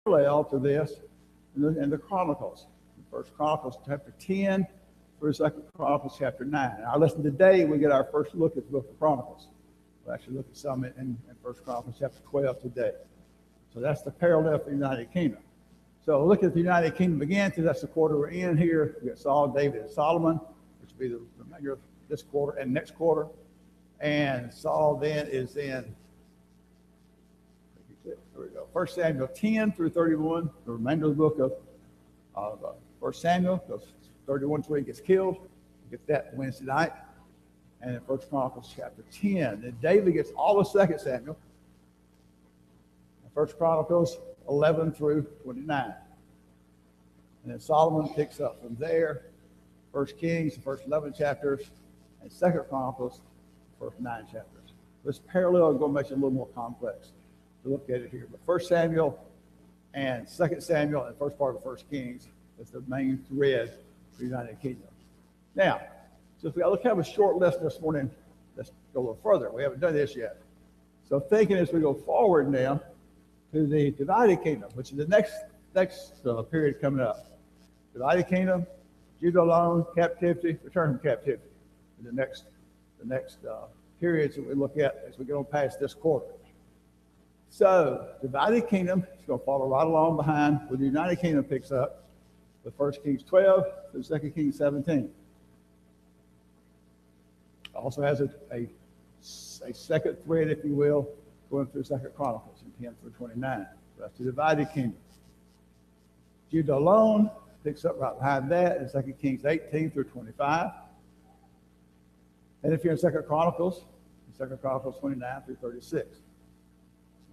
parallel to this in the Chronicles. First Chronicles chapter 10 through Second Chronicles chapter 9. Our lesson today, we get our first look at the book of Chronicles. We'll actually look at some in First Chronicles chapter 12 today. So that's the parallel for the United Kingdom. So look at the United Kingdom again, because that's the quarter we're in here. We got Saul, David, and Solomon, which will be the remainder of this quarter and next quarter. And Saul then is in, here we go, 1 Samuel 10 through 31, the remainder of the book of 1 Samuel, because 31 is where he gets killed. We get that Wednesday night. And in 1 Chronicles chapter 10. Then David gets all of 2 Samuel. 1 Chronicles 11 through 29. And then Solomon picks up from there. 1 Kings, the first 11 chapters, and 2 Chronicles, the first 9 chapters. This parallel is going to make it a little more complex to look at it here. But 1 Samuel and 2 Samuel and the first part of 1 Kings is the main thread for the United Kingdom. Now, so if we look at a short lesson this morning, let's go a little further. We haven't done this yet. So thinking as we go forward now to the divided kingdom, which is the next period coming up. Divided kingdom, Judah alone, captivity, return from captivity. The next periods that we look at as we go past this quarter. So divided kingdom is going to follow right along behind where the United Kingdom picks up with 1 Kings 12 through 2 Kings 17. Also has a second thread, if you will, going through 2 Chronicles in 10 through 29. That's the divided kingdom. Judah alone picks up right behind that in 2 Kings 18 through 25. And if you're in 2 Chronicles 29 through 36.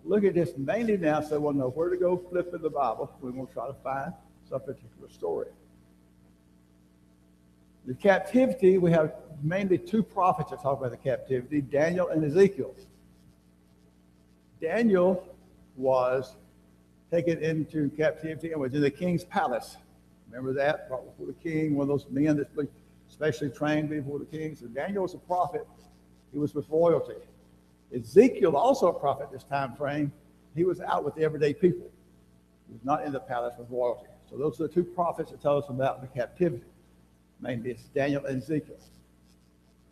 Look at this mainly now, so we'll know where to go flip in the Bible. We're going to try to find some particular story. The captivity, we have mainly two prophets that talk about the captivity, Daniel and Ezekiel. Daniel was taken into captivity and was in the king's palace. Remember that? Brought before the king, one of those men that's especially trained before the king. So Daniel was a prophet. He was with royalty. Ezekiel, also a prophet this time frame, he was out with the everyday people. He was not in the palace with royalty. So those are the two prophets that tell us about the captivity. Mainly it's Daniel and Ezekiel.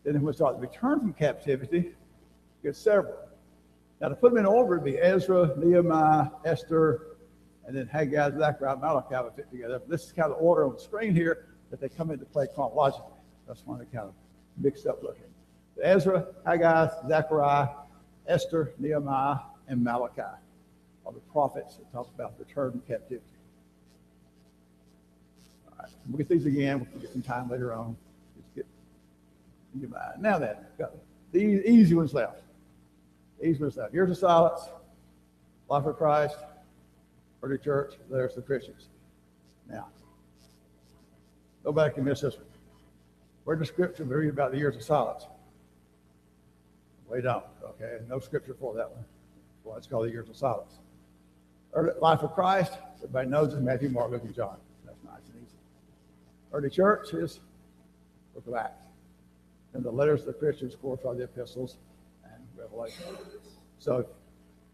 Then when we start to return from captivity, we get several. Now to put them in order would be Ezra, Nehemiah, Esther, and then Haggai, Zechariah, Malachi would fit together. But this is kind of the order on the screen here that they come into play chronologically. That's why they kind of mixed up looking. Ezra, Haggai, Zechariah, Esther, Nehemiah, and Malachi are the prophets that talk about the return from captivity. All right, we'll get these again. We'll get some time later on. Just get in your mind. Now then, got the easy ones left. Easy ones left. Years of silence, life of Christ, early church, letters to Christians. Now, nobody can miss this one. Where does Scripture read about the years of silence? We don't, okay? No Scripture for that one. Well, it's called the years of silence. Early life of Christ, everybody knows it, Matthew, Mark, Luke, and John. That's nice and easy. Early church is Book of Acts. And the letters to the Christians, of course, are the epistles and Revelation. So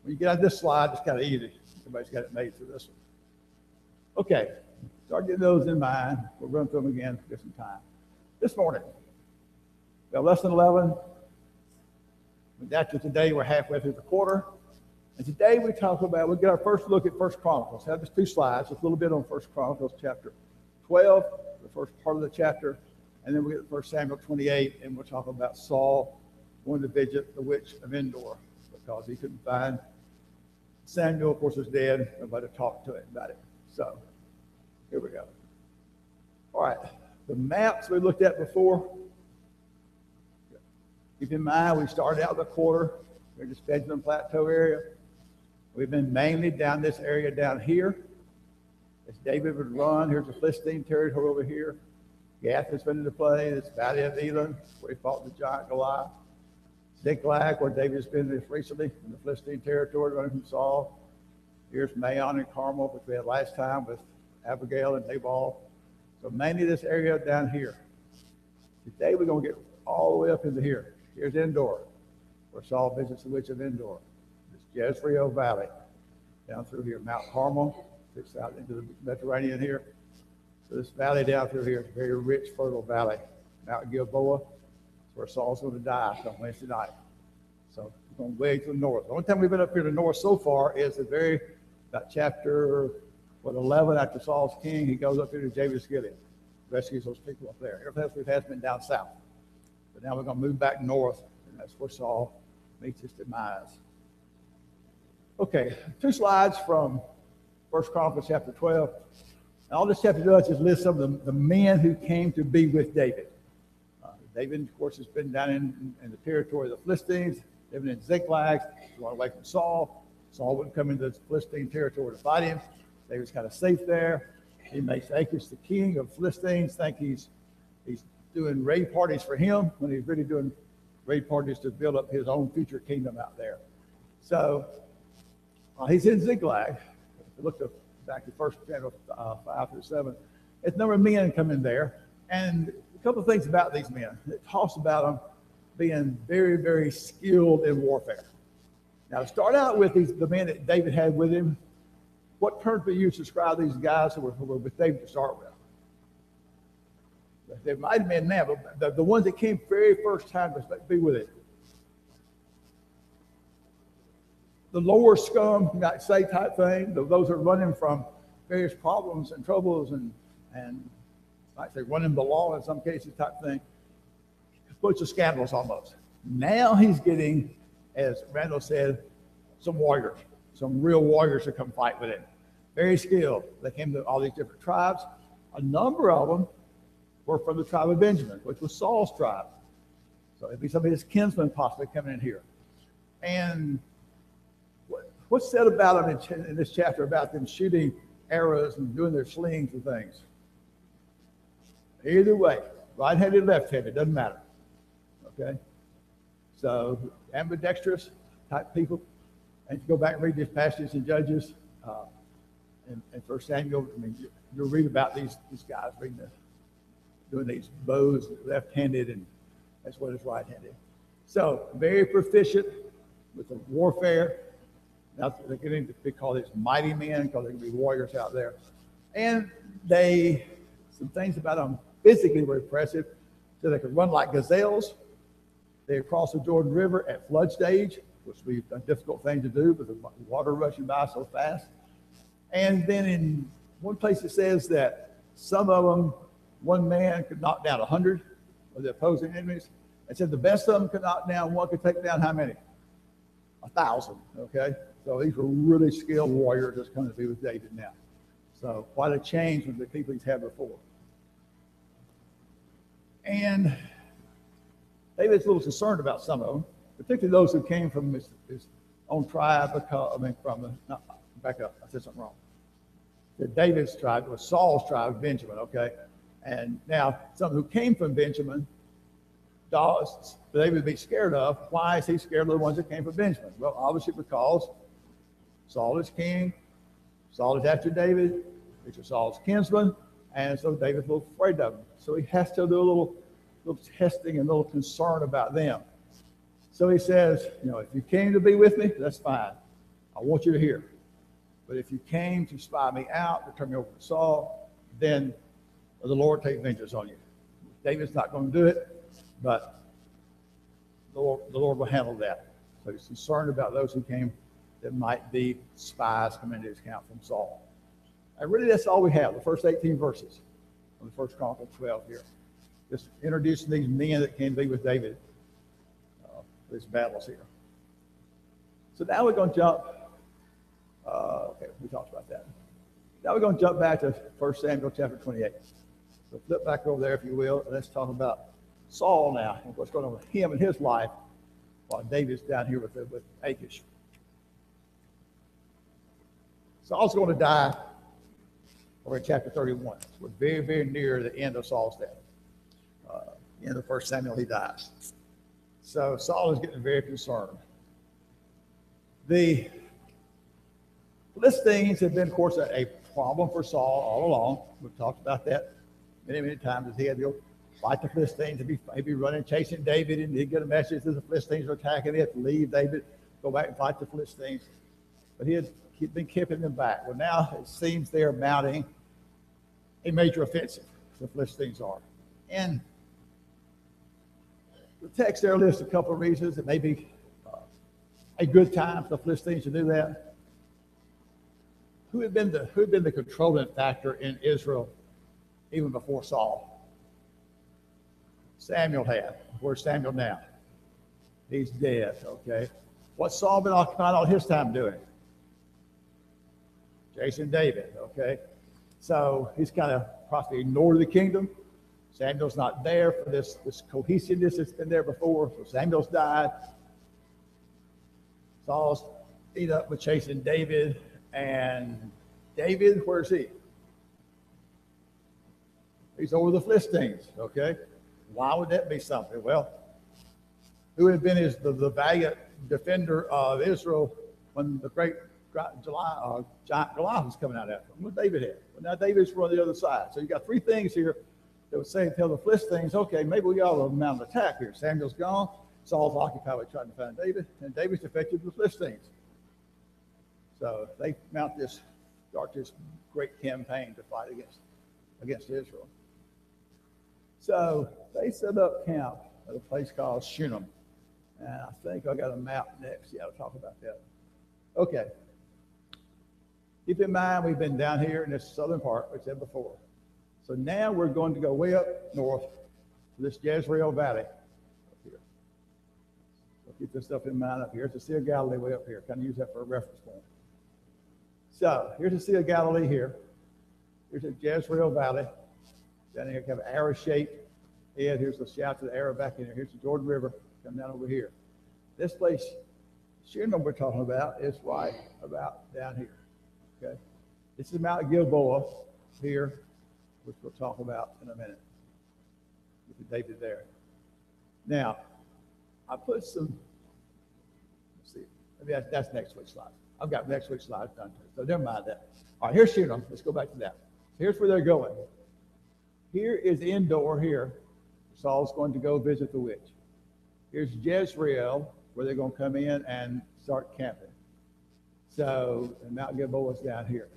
when you get out this slide, it's kind of easy. Everybody's got it made through this one. Okay, start getting those in mind. We'll run through them again, get some time. This morning, we have lesson 11. After today, we're halfway through the quarter. And today we we'll get our first look at 1 Chronicles. I have just two slides, just a little bit on 1 Chronicles chapter 12, the first part of the chapter. And then we'll get to 1 Samuel 28, and we'll talk about Saul going to visit the witch of Endor because he couldn't find Samuel, of course, was dead. Nobody talked to him about it. So here we go. All right. The maps we looked at before. Keep in mind, we started out the quarter. We're just Benjamin Plateau area. We've been mainly down this area down here. As David would run, here's the Philistine territory over here. Gath has been into play. This Valley of Elah, where he fought the giant Goliath. Ziklag, where David's been this recently, in the Philistine territory, running from Saul. Here's Maon and Carmel, which we had last time with Abigail and Nabal. So mainly this area down here. Today we're going to get all the way up into here. Here's Endor, where Saul visits the witch of Endor. This Jezreel Valley, down through here, Mount Carmel, Sticks out into the Mediterranean here. So this valley down through here is a very rich, fertile valley. Mount Gilboa, that's where Saul's going to die on Wednesday night. So we're going way to the north. The only time we've been up here to the north so far is about chapter 11 after Saul's king. He goes up here to Jabesh Gilead, rescues those people up there. Everything else we've had has been down south. But now we're going to move back north, and that's where Saul meets his demise. Okay, 2 slides from 1 Chronicles chapter 12. And all this chapter does is list some of the men who came to be with David. David, of course, has been down in the territory of the Philistines, living in Ziklag, going away from Saul. Saul wouldn't come into the Philistine territory to fight him. David's kind of safe there. He makes Achish the king of Philistines think he's doing raid parties for him when he's really doing raid parties to build up his own future kingdom out there. So he's in Ziklag. If you look back to 1 Samuel 5-7, it's a number of men come in there. And a couple of things about these men. It talks about them being very, very skilled in warfare. Now, to start out with the men that David had with him, what term do you use to describe these guys who were with David to start with? There might have been now, but the ones that came very first time to be with him. The lower scum, you might say, type thing, those are running from various problems and troubles and might say running the law in some cases type thing. A bunch of scandals almost. Now he's getting, as Randall said, some warriors, some real warriors to come fight with him. Very skilled. They came to all these different tribes. A number of them were from the tribe of Benjamin, which was Saul's tribe. So it'd be some of his kinsmen possibly coming in here. And what's said about them in this chapter about them shooting arrows and doing their slings and things? Either way, right-handed, left-handed, doesn't matter. Okay? So ambidextrous type people. And if you go back and read these passages in Judges and 1 Samuel, I mean, you'll read about these guys doing these bows left-handed and as well as right-handed. So very proficient with the warfare. Now they're getting to be called these mighty men because they're going to be warriors out there. And some things about them physically were impressive. So they could run like gazelles. They crossed the Jordan River at flood stage, which would be a difficult thing to do with the water rushing by so fast. And then in one place it says that some of them, one man could knock down 100 of the opposing enemies. It said the best of them could knock down, one could take down how many? 1,000, okay? So these were really skilled warriors that's coming to be with David now. So quite a change from the people he's had before. And David's a little concerned about some of them, particularly those who came from his own tribe. Back up, I said something wrong. David's tribe was Saul's tribe, Benjamin, okay? And now some who came from Benjamin, they would be scared of. Why is he scared of the ones that came from Benjamin? Well, obviously because Saul is king, Saul is after David, which is Saul's kinsman, and so David's a little afraid of him. So he has to do a little testing and a little concern about them. So he says, if you came to be with me, that's fine. I want you to hear. But if you came to spy me out, to turn me over to Saul, then the Lord take vengeance on you. David's not going to do it, but the Lord will handle that. So he's concerned about those who came that might be spies coming into his camp from Saul. And really, that's all we have, the first 18 verses of the First Chronicles 12 here. Just introducing these men that came to be with David for these battles here. So now we're going to jump. Okay, we talked about that. Now we're going to jump back to 1 Samuel chapter 28. So flip back over there, if you will, and let's talk about Saul now and what's going on with him and his life while David's down here with Achish. Saul's going to die over in chapter 31. So we're very, very near the end of Saul's death. In the 1 Samuel, he dies. So Saul is getting very concerned. The Philistines have been, of course, a problem for Saul all along. We've talked about that many, many times. He had to go fight the Philistines, maybe running, chasing David, and he'd get a message that the Philistines are attacking. He had to leave David, go back and fight the Philistines. But he had been keeping them back. Well, now it seems they're mounting a major offensive, the Philistines are. And the text there lists a couple of reasons. It may be a good time for the Philistines to do that. Who had been the controlling factor in Israel even before Saul? Samuel had. Where's Samuel now? He's dead, okay? What's Saul been occupying all his time doing? Chasing David, okay? So he's kind of possibly ignored the kingdom. Samuel's not there for this cohesiveness that's been there before. So Samuel's died. Saul's eat up with chasing David. And David, where's he? He's over the Philistines, okay? Why would that be something? Well, who had been the valiant defender of Israel when the great giant Goliath was coming out after him? What David had. Well, now David's on the other side. So you got three things here that would say, tell the Philistines, okay, maybe we got to mount an attack here. Samuel's gone. Saul's occupied with trying to find David, and David's defected to the Philistines. So they start this great campaign to fight against Israel. So they set up camp at a place called Shunem. And I think I got a map next. Yeah, I'll talk about that. Okay. Keep in mind, we've been down here in this southern part, we said before. So now we're going to go way up north to this Jezreel Valley up here. So keep this stuff in mind up here. It's the Sea of Galilee way up here. Kind of use that for a reference point. So here's the Sea of Galilee here. Here's the Jezreel Valley. Down here, kind of arrow-shaped head. Here's the shaft of the arrow back in here. Here's the Jordan River coming down over here. This place, Shunem we're talking about, is right about down here. Okay, this is Mount Gilboa here, which we'll talk about in a minute. With David there. Now, I put some. Let's see. Maybe that's next week's slide. I've got next week's slide done too, so never mind that. All right, here's Shunem. Let's go back to that. Here's where they're going. Here is Endor here. Saul's going to go visit the witch. Here's Jezreel, where they're going to come in and start camping. So, and Mount Gilboa is down here.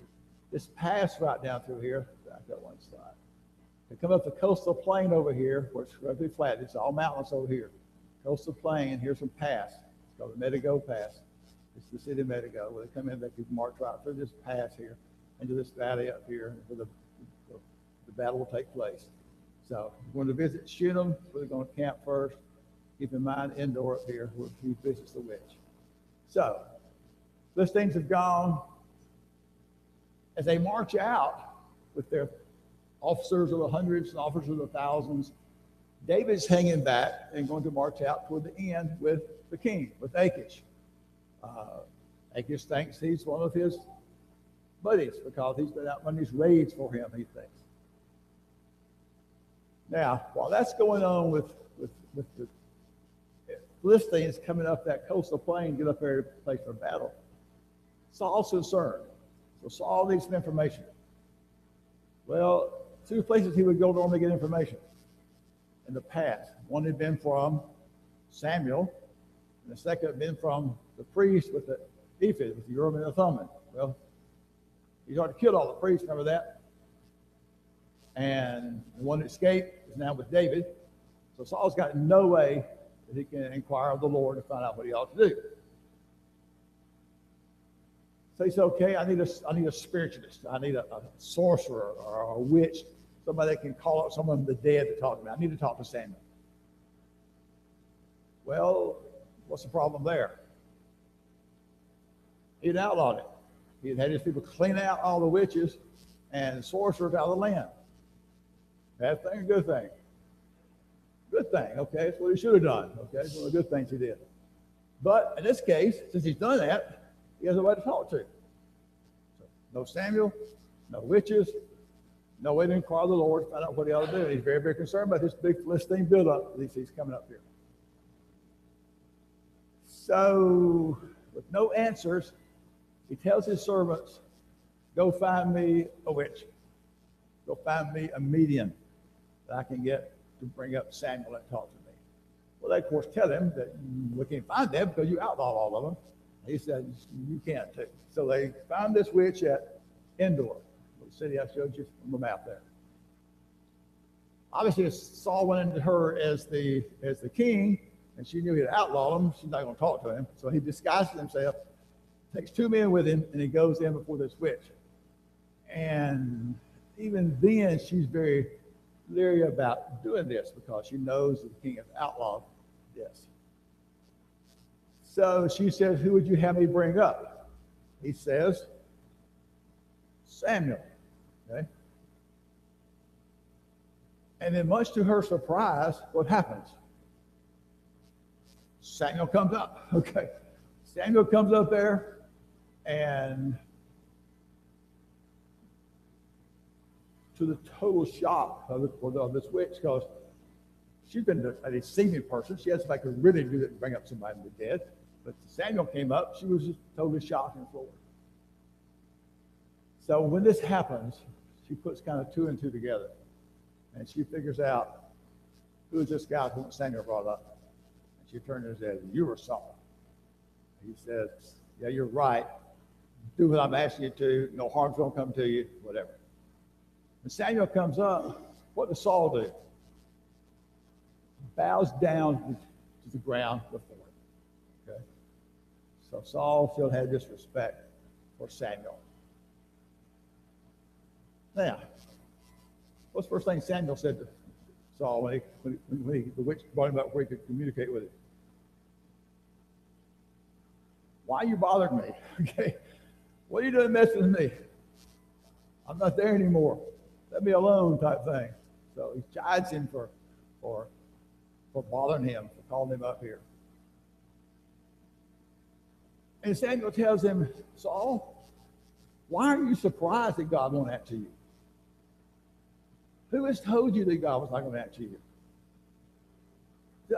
This pass right down through here, back up one slide. They come up the coastal plain over here, where it's relatively flat. It's all mountains over here. Coastal plain, here's some pass. It's called the Medigo Pass. It's the city of Medigo, where they come in, they can march right through this pass here, into this valley up here, where the battle will take place. So we're going to visit Shunem, where they're going to camp first. Keep in mind Endor up here, where he visits the witch. So those things have gone. As they march out with their officers of the hundreds and officers of the thousands, David's hanging back and going to march out toward the end with the king, with Achish. Achish thinks he's one of his buddies because he's been out running these raids for him, he thinks. Now, while that's going on with the Philistines coming up that coastal plain, get up there to place for battle, Saul's concerned. So Saul needs some information. Well, two places he would go normally get information in the past. One had been from Samuel, and the second had been from the priest with the ephod, with the Urim and the Thummim. Well, he's already killed all the priests, remember that? And the one that escaped is now with David. So Saul's got no way that he can inquire of the Lord to find out what he ought to do. So he said, okay, I need a spiritualist. I need a sorcerer or a witch, somebody that can call up someone from the dead to talk to me. I need to talk to Samuel. Well, what's the problem there? He'd outlawed it. He'd had his people clean out all the witches and sorcerers out of the land. Bad thing or good thing? Good thing, okay? That's what he should have done, okay? It's one of the good things he did. But in this case, since he's done that, he has nobody to talk to. So, no Samuel, no witches, no way to inquire of the Lord, find out what he ought to do. He's very, very concerned about this big Philistine buildup that he's coming up here. So, with no answers, he tells his servants, go find me a witch. Go find me a medium that I can get to bring up Samuel and talk to me. Well, they, of course, tell him that we can't find them because you outlawed all of them. He said, you can't take. So they found this witch at Endor, the city I showed you on the map there. Obviously, Saul went into her as the king, and she knew he'd outlawed him. She's not going to talk to him. So he disguises himself, takes 2 men with him, and he goes in before this witch. And even then, she's very leery about doing this because she knows that the king has outlawed this. So she says, who would you have me bring up? He says, Samuel. Okay. And then much to her surprise, what happens? Samuel comes up. Okay. Samuel comes up there, and to the total shock of this witch, because she's been a deceiving person. She has to make her really do it and bring up somebody from the dead. But Samuel came up, she was just totally shocked and floored. So when this happens, she puts kind of 2 and 2 together. And she figures out, who is this guy who Samuel brought up? And she turned and said, you were Saul. He said, yeah, you're right. Do what I'm asking you to. No harm's going to come to you, whatever. When Samuel comes up, what does Saul do? Bows down to the ground before him. Okay? So Saul still had this respect for Samuel. Now, what's the first thing Samuel said to Saul when the witch brought him up where he could communicate with him? Why are you bothering me? Okay, what are you doing messing with me? I'm not there anymore. Let me alone, type thing. So he chides him for bothering him, for calling him up here. And Samuel tells him, Saul, why are you surprised that God won't answer you? Who has told you that God was not going to answer you?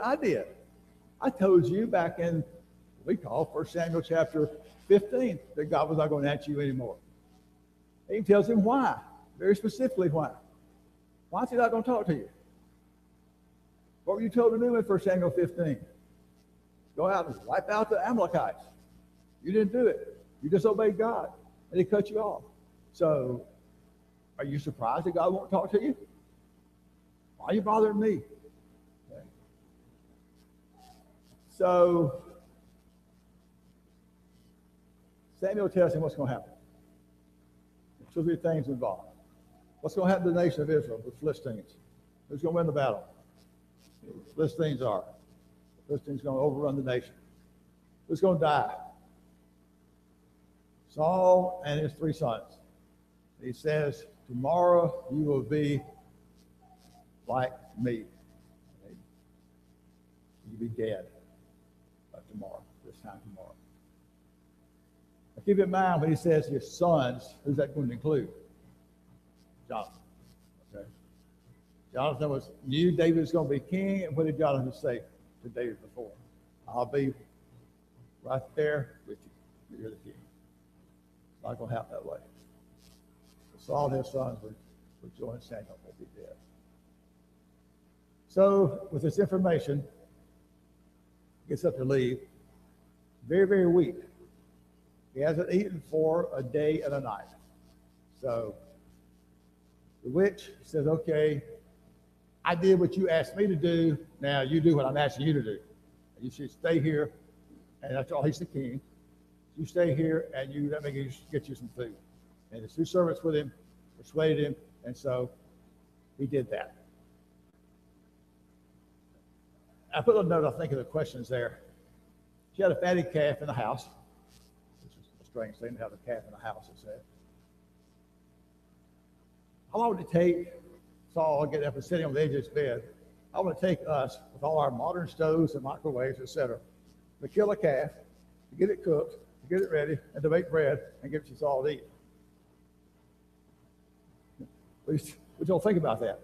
I did. I told you back in, we call 1 Samuel chapter 15, that God was not going to answer you anymore. And he tells him why, very specifically why. Why is he not going to talk to you? What were you told to do in 1 Samuel 15? Go out and wipe out the Amalekites. You didn't do it. You disobeyed God, and he cut you off. So, are you surprised that God won't talk to you? Why are you bothering me? Okay. So, Samuel tells him what's going to happen. There's 2 or 3 things involved. What's going to happen to the nation of Israel, the Philistines? Who's going to win the battle? The Philistines are. The Philistines are going to overrun the nation. Who's going to die? Saul and his 3 sons. He says, tomorrow you will be like me. You'll be dead by tomorrow, this time tomorrow. Now keep in mind when he says his sons, who's that going to include? Jonathan. Okay. Jonathan knew David was going to be king, and what did Jonathan say to David before? I'll be right there with you. You're the king. It's not going to happen that way. Saul and his sons would join Samuel. They'd be dead. So, with this information, he gets up to leave. Very, very weak. He hasn't eaten for a day and a night. So, the witch says, okay, I did what you asked me to do. Now you do what I'm asking you to do. You should stay here. And after all, he's the king. You stay here and you let me get you some food. And his 2 servants with him persuaded him, and so he did that. I put a note, I think, of the questions there. She had a fatty calf in the house, which is a strange thing to have a calf in the house, it said. How long would it take Saul getting up and sitting on the edge of his bed? How would it take us, with all our modern stoves and microwaves, etc., to kill a calf, to get it cooked, to get it ready, and to make bread and give it to Saul to eat? We don't think about that.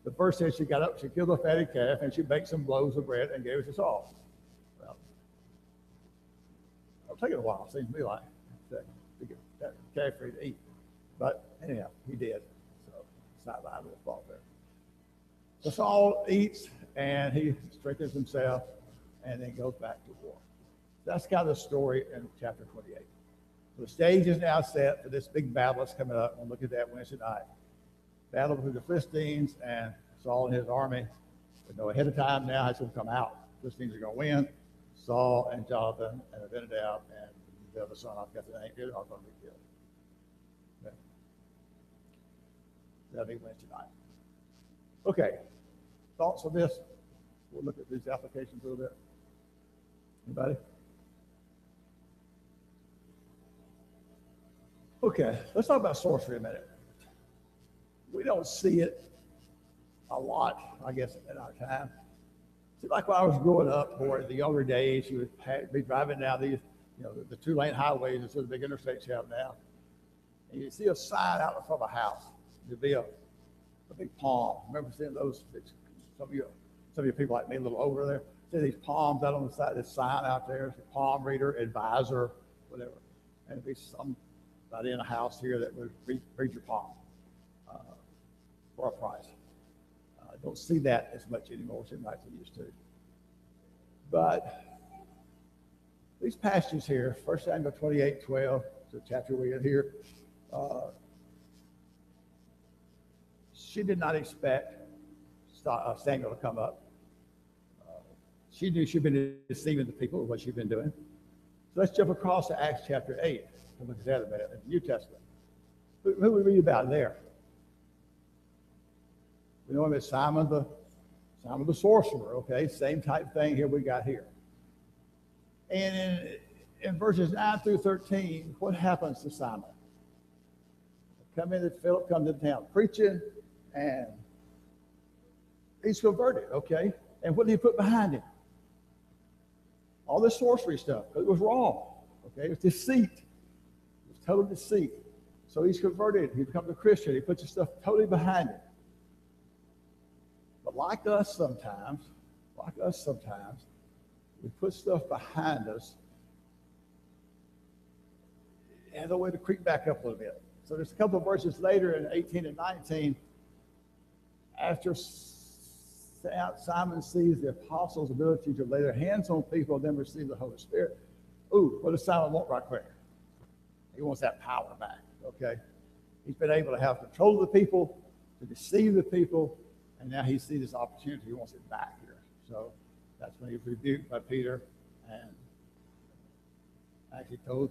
The first says she got up, she killed a fatty calf, and she baked some loaves of bread and gave it to Saul. Well, it'll take it a while, seems to me like, to get that calf ready to eat. But anyhow, he did. So it's not my fault there. So Saul eats, and he strengthens himself, and then goes back to war. that's kind of the story in chapter 28. So the stage is now set for this big battle that's coming up. We'll look at that Wednesday night. Battle between the Philistines and Saul and his army. We know ahead of time now it's going to come out. The Philistines are going to win. Saul and Jonathan and Abinadab and the other son, I've got the name here, are going to be killed. Okay. That'll be Wednesday night. Okay. Thoughts on this? We'll look at these applications a little bit. Anybody? Okay, let's talk about sorcery a minute. We don't see it a lot, I guess, in our time. See, like when I was growing up, or in the younger days, you would be driving down these, the two-lane highways instead of the big interstates you have now, and you see a sign out in front of a house. There'd be a big palm. Remember seeing those? Some of you people like me, a little over there, see these palms out on the side. This sign out there, it's a palm reader, advisor, whatever, and it'd be somebody in a house here that would read your palm for a price. I don't see that as much anymore as it might be used to. But these passages here, 1 Samuel 28:12, the chapter we're in here, she did not expect Samuel to come up. She knew she'd been deceiving the people with what she'd been doing. So let's jump across to Acts chapter 8 and look at that a minute in the New Testament. Who we read about there? We know him as Simon the sorcerer, okay? Same type thing here we got here. And in verses 9 through 13, what happens to Simon? Philip comes into town preaching, and he's converted, okay? And what did he put behind him? All this sorcery stuff, because it was wrong, okay? It was deceit. It was total deceit. So he's converted. He becomes a Christian. He puts his stuff totally behind him. But like us sometimes, we put stuff behind us as a way to creep back up a little bit. So there's a couple of verses later in 18 and 19, after Simon sees the apostles' ability to lay their hands on people and then receive the Holy Spirit. Ooh, what does Simon want right quick? He wants that power back, okay? He's been able to have control of the people, to deceive the people, and now he sees this opportunity. He wants it back here. So that's when he's rebuked by Peter and actually told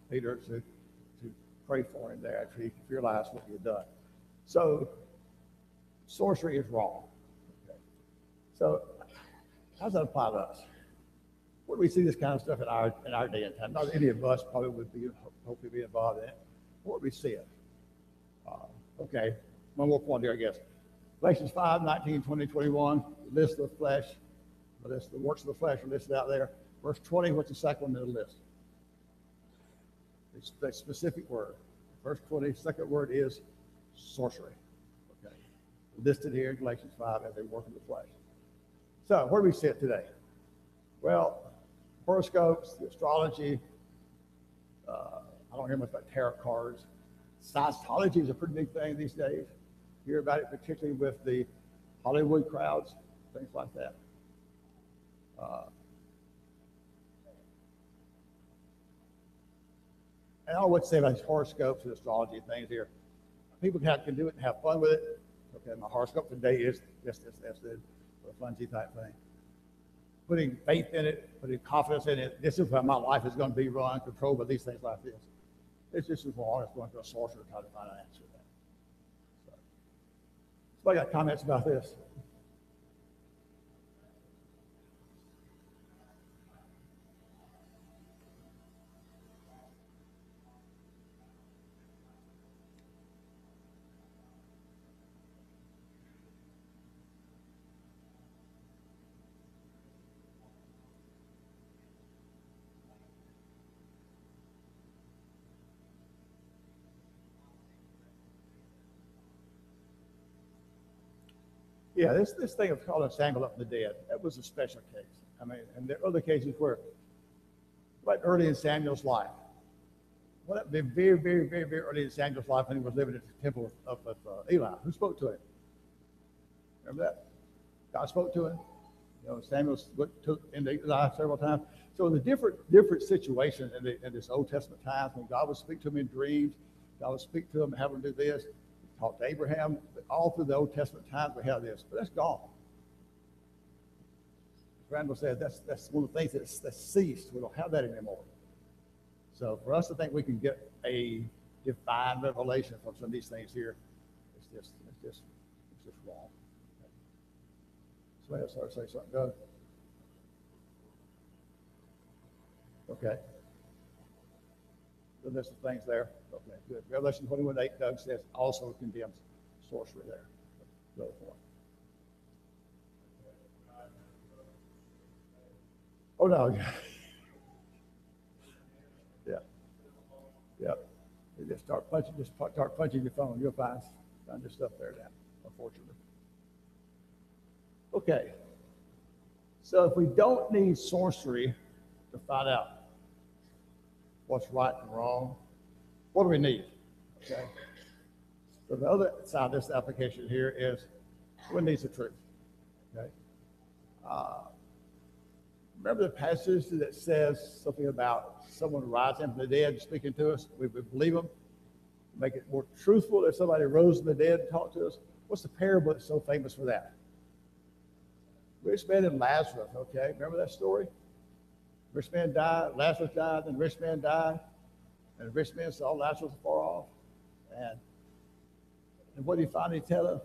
Peter to pray for him there after he realized what he had done. So sorcery is wrong. Okay. So how does that apply to us? Where do we see this kind of stuff in our day and time? Not any of us probably would hopefully be involved in it. Where do we see it? Okay, one more point here, I guess. Galatians 5, 19, 20, 21, the list of the flesh, the works of the flesh are listed out there. Verse 20, what's the second one in the list? It's a specific word. Verse 20, second word is sorcery. Okay, listed here in Galatians 5 as a work of the flesh. So where do we sit today? Well, horoscopes, the astrology, I don't hear much about tarot cards. Scientology is a pretty big thing these days. You hear about it particularly with the Hollywood crowds, things like that. And I don't know what to say about these horoscopes and astrology things here. People can do it and have fun with it. Okay, my horoscope today is this, a funsy type thing. Putting faith in it, putting confidence in it. This is how my life is going to be run, controlled by these things like this. It's just as wrong as going to a sorcerer trying to find an answer to that. So I got comments about this. Yeah, this thing of calling Samuel up from the dead, that was a special case. I mean, and there are other cases where, right early in Samuel's life, very, very, very, very early in Samuel's life when he was living in the temple of Eli, who spoke to him? Remember that? God spoke to him. Samuel took into Eli several times. So the different situations in this Old Testament times when God would speak to him in dreams, God would speak to him and have him do this, talk to Abraham. All through the Old Testament times we have this, but that's gone. Randall said that's one of the things that's ceased. We don't have that anymore. So for us to think we can get a divine revelation from some of these things here, it's just wrong. Somebody else start to say something. Go. Okay. So there's some things there. Okay, good. Revelation 21:8, Doug says, also condemns sorcery there. Go for it. Oh no. Yeah. Yeah. You just start punching your phone. You'll find your stuff there now, unfortunately. Okay. So if we don't need sorcery to find out what's right and wrong, what do we need? Okay. So the other side of this application here is we need the truth. Okay. Remember the passage that says something about someone rising from the dead speaking to us? We would believe them, make it more truthful if somebody rose from the dead and talked to us. What's the parable that's so famous for that? Rich man and Lazarus, okay? Remember that story? Rich man died, Lazarus died, and the rich man died. And the rich man saw Lazarus far off. And what did he finally tell him?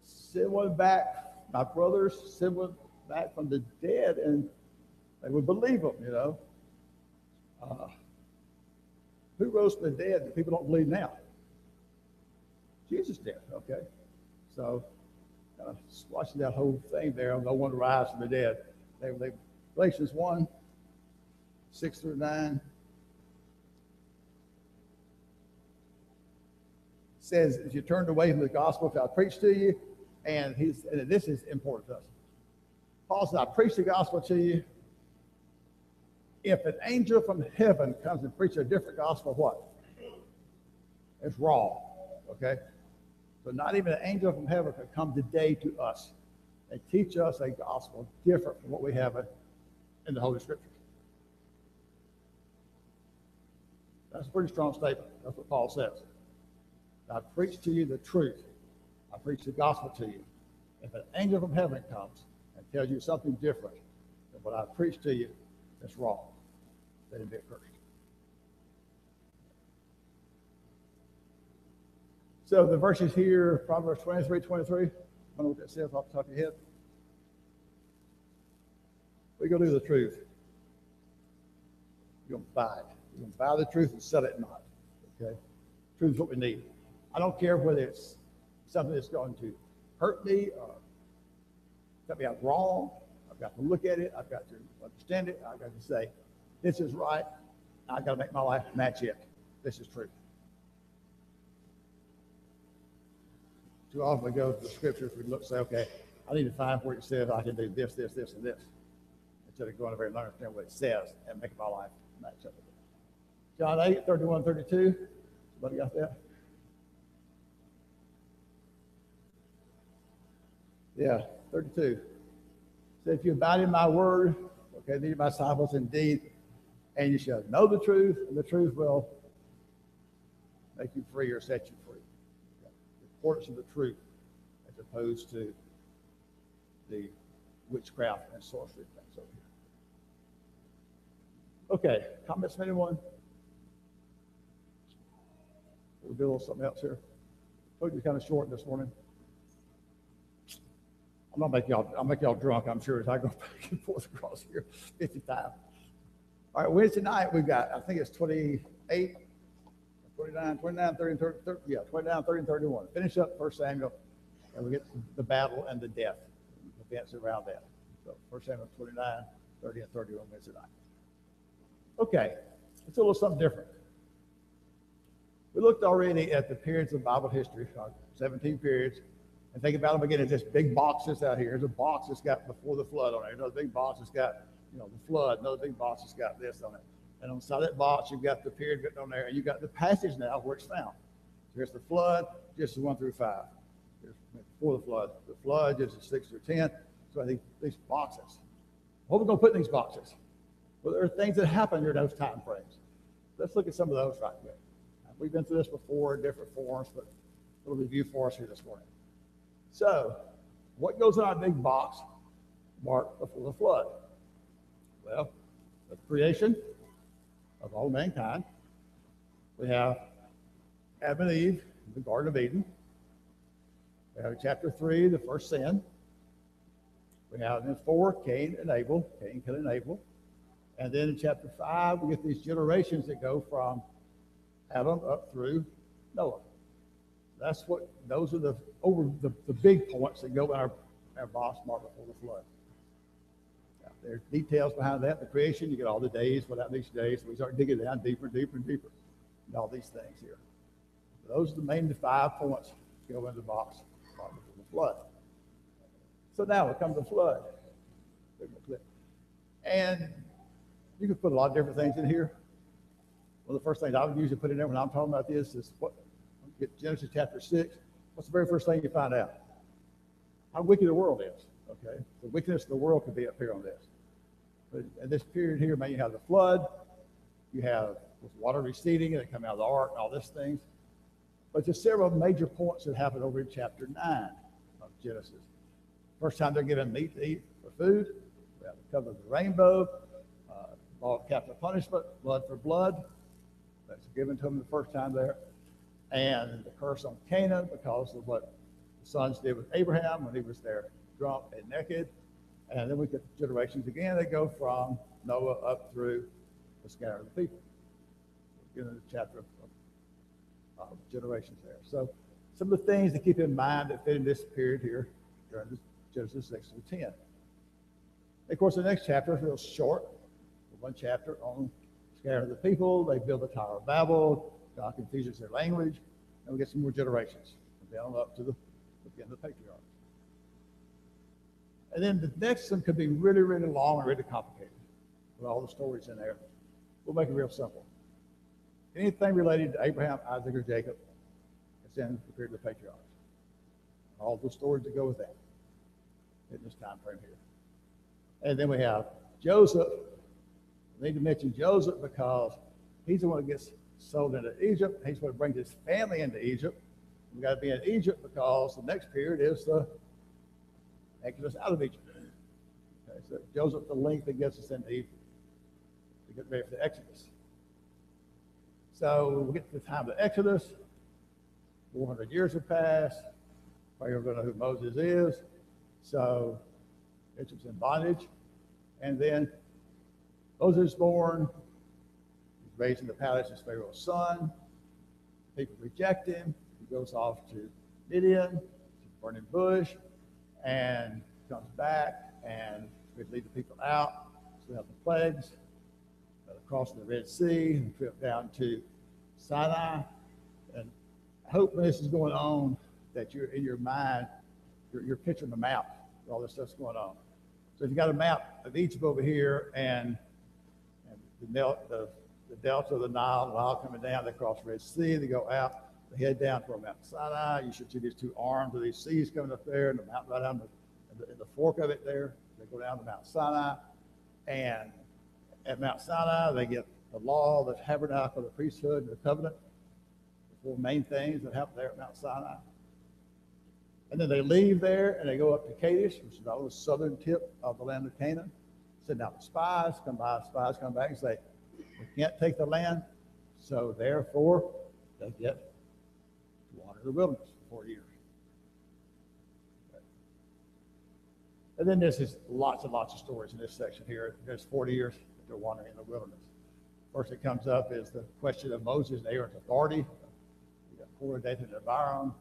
Send one back, my brothers, send one back from the dead, and they would believe him, you know. Who rose from the dead that people don't believe now? Jesus did, okay? So, watching that whole thing there, no one rise from the dead. Galatians 1:6-9 says, if you turned away from the gospel, if I preached to you, and this is important to us. Paul said, I preach the gospel to you. If an angel from heaven comes and preaches a different gospel, what? It's wrong, okay? So not even an angel from heaven could come today to us and teach us a gospel different from what we have in the Holy Scriptures. That's a pretty strong statement. That's what Paul says. I preach to you the truth. I preach the gospel to you. If an angel from heaven comes and tells you something different than what I preach to you, that's wrong. Let him be accursed. So the verses here, Proverbs 23:23. I don't know what that says off the top of your head. We're going to do the truth. You're going to buy it. You're going to buy the truth and sell it not. Okay? Truth is what we need. I don't care whether it's something that's going to hurt me or cut me out wrong. I've got to look at it. I've got to understand it. I've got to say, this is right. I've got to make my life match it. This is truth. Too often we go to the scriptures, we look, say, okay, I need to find where it says I can do this, this, this, and this. Instead of going over and understand what it says and making my life match up with it. John 8:31-32. Somebody got that? Yeah, 32. So if you abide in my word, okay, these are my disciples indeed, and you shall know the truth, and the truth will make you free or set you free. Okay. The importance of the truth as opposed to the witchcraft and sorcery things over here. Okay, comments from anyone? We'll do a little something else here. Told you kind of short this morning. I'll make y'all drunk, I'm sure, as I go back and forth across here 50 times. All right, Wednesday night we've got, I think it's 28, 29, 30, and 30, yeah, 29, 30, and 31. Finish up 1 Samuel, and we get the battle and the death, events around that. So 1 Samuel 29, 30, and 31 Wednesday night. Okay, let's do a little something different. We looked already at the periods of Bible history, 17 periods, and think about them again as just big boxes out here. Here's a box that's got before the flood on it. Another big box that's got, the flood. Another big box that's got this on it. And on the side of that box, you've got the period written on there, and you've got the passage now where it's found. So here's the flood, Genesis 1-5. Here's before the flood. The flood, Genesis 6-10. So I think these boxes. What are we going to put in these boxes? Well, there are things that happen during those time frames. Let's look at some of those right quick. We've been through this before in different forms, but a little review for us here this morning. So, what goes in our big box marked before the flood? Well, the creation of all mankind. We have Adam and Eve in the Garden of Eden. We have in chapter 3, the first sin. We have in 4, Cain killing Abel. And then in chapter 5, we get these generations that go from Adam up through Noah. Those are the big points that go in our box marked before the flood. Now, there's details behind that. The creation, you get all the days without each day, so we start digging down deeper and deeper and deeper. And all these things here. Those are the main 5 points that go in the box marked before the flood. So now we come to the flood. And you can put a lot of different things in here. One of the first things I would usually put in there when I'm talking about this is get Genesis chapter 6. What's the very first thing you find out? How wicked the world is. Okay, the wickedness of the world could be up here on this. But in this period here, man, you have the flood, you have water receding, and it come out of the ark, and all these things. But there's several major points that happen over in chapter 9 of Genesis. First time they're given meat to eat for food. We have the cover of the rainbow, law of capital punishment, blood for blood. That's given to them the first time there. And the curse on Canaan because of what the sons did with Abraham when he was there drunk and naked. And then we get the generations again. They go from Noah up through the scatter of the people. We're getting the chapter of generations there. So some of the things to keep in mind that fit in this period here during this Genesis 6 through 10. Of course, the next chapter is real short. One chapter on scatter of the people. They build the Tower of Babel. God confuses their language. And we get some more generations. Down up to the beginning of the patriarchs. And then the next one could be really, really long and really complicated with all the stories in there. We'll make it real simple. Anything related to Abraham, Isaac, or Jacob is in the period of the patriarchs. All the stories that go with that in this time frame here. And then we have Joseph. I need to mention Joseph because he's the one that gets sold into Egypt. He's what brings his family into Egypt. We've got to be in Egypt because the next period is the Exodus out of Egypt. Okay, so Joseph's the link that gets us into Egypt to get ready for the Exodus. So we get to the time of the Exodus. 400 years have passed. Probably don't know who Moses is. So Egypt's in bondage. And then Moses is born. He's raised in the palace as Pharaoh's son. People reject him. He goes off to Midian, to the burning bush, and comes back and we lead the people out. So we have the plagues, crossing the Red Sea, and trip down to Sinai. And I hope when this is going on that you're in your mind, you're picturing a map where all this stuff's going on. So if you got a map of Egypt over here and the delta of the Nile coming down, they cross the Red Sea, they go out, they head down toward Mount Sinai. You should see these two arms of these seas coming up there, and the mountain right down in the fork of it there. They go down to Mount Sinai, and at Mount Sinai, they get the law, the tabernacle, the priesthood, the covenant, the 4 main things that happen there at Mount Sinai. And then they leave there, and they go up to Kadesh, which is on the southern tip of the land of Canaan. Send out the spies, come back and say, we can't take the land, so therefore they get to wander the wilderness for 40 years. Okay. And then there's lots and lots of stories in this section here. There's 40 years that they're wandering in the wilderness. First that comes up is the question of Moses and Aaron's authority. You got Korah, Dathan, and Abiram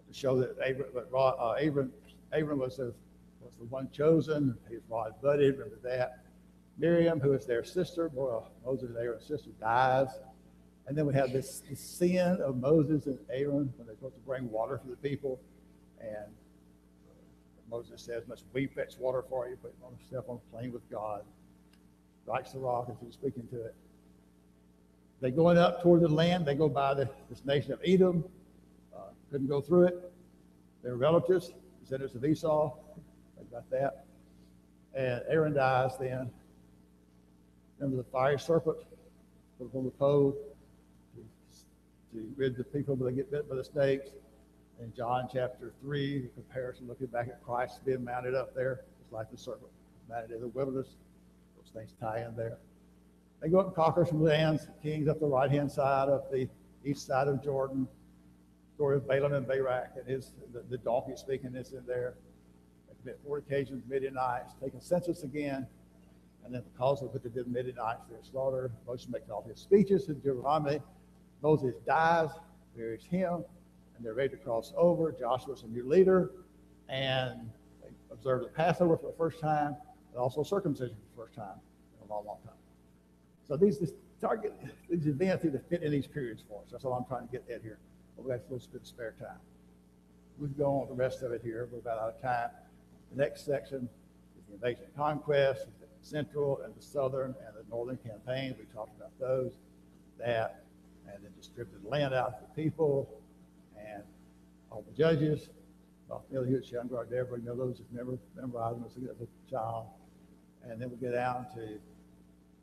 to show that Abram was the one chosen. His rod budded, remember that. Miriam, who is their sister, Moses and Aaron's sister, dies. And then we have this sin of Moses and Aaron when they're supposed to bring water for the people. And Moses says, must we fetch water for you? Put him on himself on a plane with God. Strikes the rock as he's speaking to it. They going up toward the land. They go by this nation of Edom. Couldn't go through it. They're relatives, descendants of Esau. They got that. And Aaron dies then. Remember the fiery serpent put on the pole to rid the people when they get bit by the snakes. In John chapter 3, the comparison looking back at Christ being mounted up there, it's like the serpent mounted in the wilderness. Those things tie in there. They go up and conquer some lands, kings up the right-hand side, up the east side of Jordan. Story of Balaam and Barak and the donkey speaking this in there. They commit fornications, Midianites, take a census again. And then because of what they did Midianites, they're slaughtered. Moses makes all his speeches in Deuteronomy. Moses dies, buries him, and they're ready to cross over. Joshua's a new leader, and they observe the Passover for the first time, and also circumcision for the first time in a long, long time. So these events need to fit in these periods for us. That's all I'm trying to get at here. But we have a little bit of spare time. We can go on with the rest of it here. We're about out of time. The next section is the invasion and conquest, the central and the southern and the northern campaigns. We talked about those, that, and then distributed land out to the people, and all the judges. Well, Eliud, Shamgar, Deborah, you know those who've never memorized them as a child. And then we get down to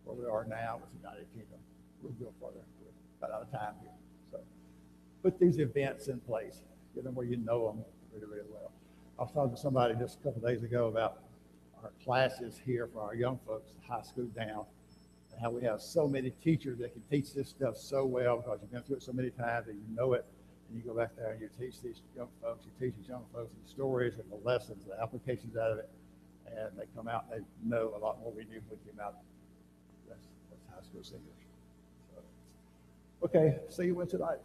where we are now with the United Kingdom. We'll go further. We're about out of time here. So put these events in place. Get them where you know them really, really well. I was talking to somebody just a couple of days ago about our classes here for our young folks, high school down, and how we have so many teachers that can teach this stuff so well because you've been through it so many times and you know it. And you go back there and you teach these young folks, the stories and the lessons, the applications out of it, and they come out and they know a lot more we knew when we came out as high school seniors. So, okay, see you Wednesday night.